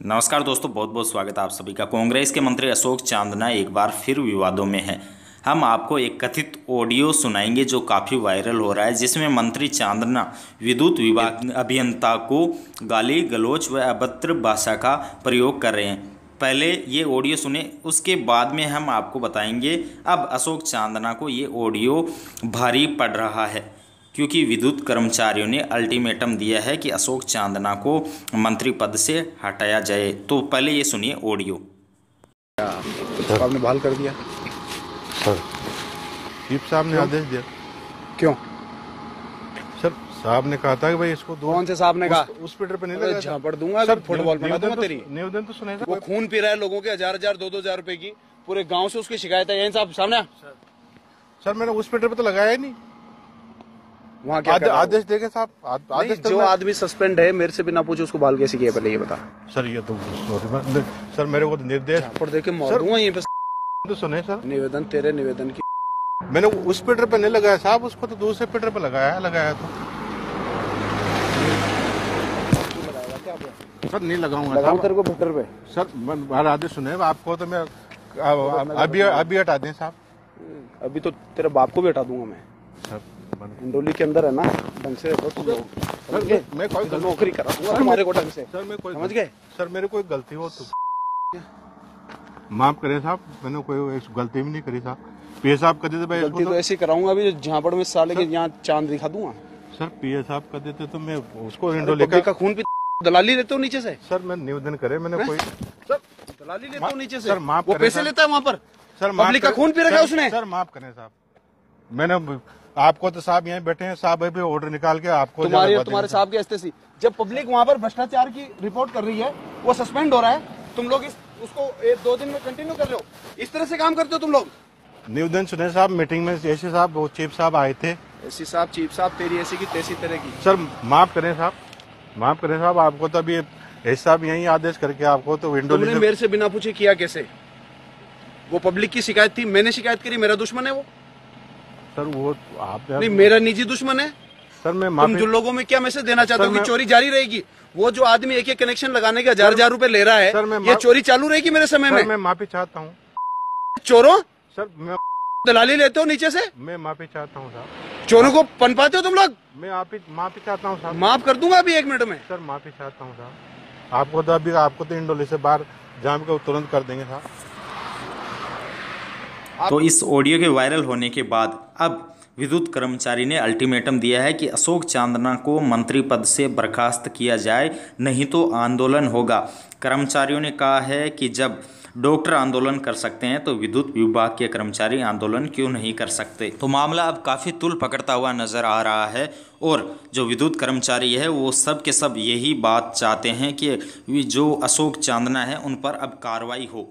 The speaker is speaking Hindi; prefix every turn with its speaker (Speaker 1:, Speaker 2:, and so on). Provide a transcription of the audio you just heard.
Speaker 1: नमस्कार दोस्तों, बहुत बहुत स्वागत है आप सभी का। कांग्रेस के मंत्री अशोक चांदना एक बार फिर विवादों में हैं। हम आपको एक कथित ऑडियो सुनाएंगे जो काफ़ी वायरल हो रहा है, जिसमें मंत्री चांदना विद्युत विभाग अभियंता को गाली गलौज व अभद्र भाषा का प्रयोग कर रहे हैं। पहले ये ऑडियो सुने, उसके बाद में हम आपको बताएंगे अब अशोक चांदना को ये ऑडियो भारी पड़ रहा है, क्योंकि विद्युत कर्मचारियों ने अल्टीमेटम दिया है कि अशोक चांदना को मंत्री पद से हटाया जाए। तो पहले ये सुनिए ऑडियो।
Speaker 2: तो आपने बहाल कर दिया
Speaker 3: सर। चीफ साहब ने आदेश दिया।
Speaker 2: क्यों?
Speaker 3: सर साहब ने कहा था कि भाई इसको दो।
Speaker 2: कौन से साहब ने कहा?
Speaker 3: उस पीटर पे नहीं लगा।
Speaker 2: झापड़ दूंगा सर, फुटबॉल बना दूंगा तेरी।
Speaker 3: निवेदन तो सुनेगा।
Speaker 2: वो खून पी रहा है लोगों के, हजार 2,000 रुपए की, पूरे गांव से उसकी शिकायत है। साहब सामने।
Speaker 3: सर मैंने उस पीटर पे तो लगाया ही नहीं।
Speaker 2: वहाँ क्या
Speaker 3: आदेश देंगे साहब? आदेश
Speaker 2: जो आदमी सस्पेंड है मेरे से बिना पूछे उसको बहाल कैसे किया, पहले ये बता।
Speaker 3: सर ये तो सर मेरे को तो निर्देश
Speaker 2: झापड़ दे के मार दूंगा यहीं पे।
Speaker 3: तो सुने सर,
Speaker 2: निवेदन, तेरे निवेदन की
Speaker 3: मैंने उस पीटर पे नहीं लगाया साहब, उसको तो दूसरे पीटर पे लगाया तो। सर नहीं लगाऊंगा
Speaker 2: तेरे को पीटर पे।
Speaker 3: सर आदेश सुने आपको तो मैं अभी हटा दें साहब।
Speaker 2: अभी तो तेरे बाप को भी हटा दूंगा मैं।
Speaker 3: सर
Speaker 2: इंडोली के अंदर है ना, ढंग से रहो तुम लोग।
Speaker 3: सर मैं कोई
Speaker 2: नौकरी करा दूंगा तुम्हारे को ढंग से।
Speaker 3: सर मैं कोई
Speaker 2: समझ गए?
Speaker 3: सर मेरे कोई गलती हो तो माफ करें साहब, मैंने कोई गलती भी नहीं करी साहब। पीए साहब कर देते भाई,
Speaker 2: गलती तो ऐसी कराऊंगा अभी, झापड़ में साले के यहाँ चांद दिखा दूंगा।
Speaker 3: सर पीए साहब कर देते तो मैं उसको इंडोली
Speaker 2: का खून पी दलाली लेते हो नीचे से।
Speaker 3: सर मैं निवेदन करे, मैंने कोई
Speaker 2: सर दलाली लेते हो नीचे से।
Speaker 3: सर माफ
Speaker 2: वो
Speaker 3: करें
Speaker 2: पैसे लेता है वहाँ पर।
Speaker 3: सर
Speaker 2: पब्लिक का खून पी रखा है उसने।
Speaker 3: सर माफ करें साहब, मैंने आपको तो साहब यहाँ बैठे हैं साहब, अभी ऑर्डर निकाल के आपको
Speaker 2: तुम्हारे साहब के अस्ते सी। जब पब्लिक वहाँ पर भ्रष्टाचार की रिपोर्ट कर रही है, वो सस्पेंड हो रहा है, तुम लोग उसको 1-2 दिन में कंटिन्यू कर रहे हो। इस तरह से काम करते हो तुम लोग।
Speaker 3: निवेदन सुने साहब, मीटिंग में ऐसे साहब वो चीफ साहब आए थे।
Speaker 2: ऐसी साहब चीफ साहब तेरी ऐसी की तैसी तरह की।
Speaker 3: सर माफ करें साहब, माफ करें साहब, आपको तो अभी ऐसा साहब यही आदेश करके आपको तो विंडो
Speaker 2: तुमने मेरे से बिना पूछे किया कैसे? वो पब्लिक की शिकायत थी, मैंने शिकायत करी, मेरा दुश्मन है वो?
Speaker 3: सर वो आप
Speaker 2: नहीं, मेरा निजी दुश्मन है।
Speaker 3: सर मैं
Speaker 2: तुम जो लोगों में क्या मैसेज देना चाहते हो कि चोरी जारी रहेगी? वो जो आदमी एक कनेक्शन लगाने के 1,000 रुपए ले रहा है, ये चोरी चालू रहेगी मेरे समय में?
Speaker 3: मैं माफी चाहता हूँ
Speaker 2: चोरों।
Speaker 3: सर मैं
Speaker 2: दलाली लेते हो नीचे से?
Speaker 3: मैं माफी चाहता हूँ साहब।
Speaker 2: चोरों को पनपाते हो तुम लोग?
Speaker 3: मैं माफी चाहता हूँ साहब।
Speaker 2: माफ कर दूंगा अभी 1 मिनट में।
Speaker 3: सर माफी चाहता हूँ साहब, आपको तो इंडोली से बाहर जाम के तुरंत कर देंगे साहब।
Speaker 1: तो इस ऑडियो के वायरल होने के बाद अब विद्युत कर्मचारी ने अल्टीमेटम दिया है कि अशोक चांदना को मंत्री पद से बर्खास्त किया जाए, नहीं तो आंदोलन होगा। कर्मचारियों ने कहा है कि जब डॉक्टर आंदोलन कर सकते हैं तो विद्युत विभाग के कर्मचारी आंदोलन क्यों नहीं कर सकते। तो मामला अब काफ़ी तुल पकड़ता हुआ नजर आ रहा है, और जो विद्युत कर्मचारी है वो सब के सब यही बात चाहते हैं कि जो अशोक चांदना है उन पर अब कार्रवाई हो।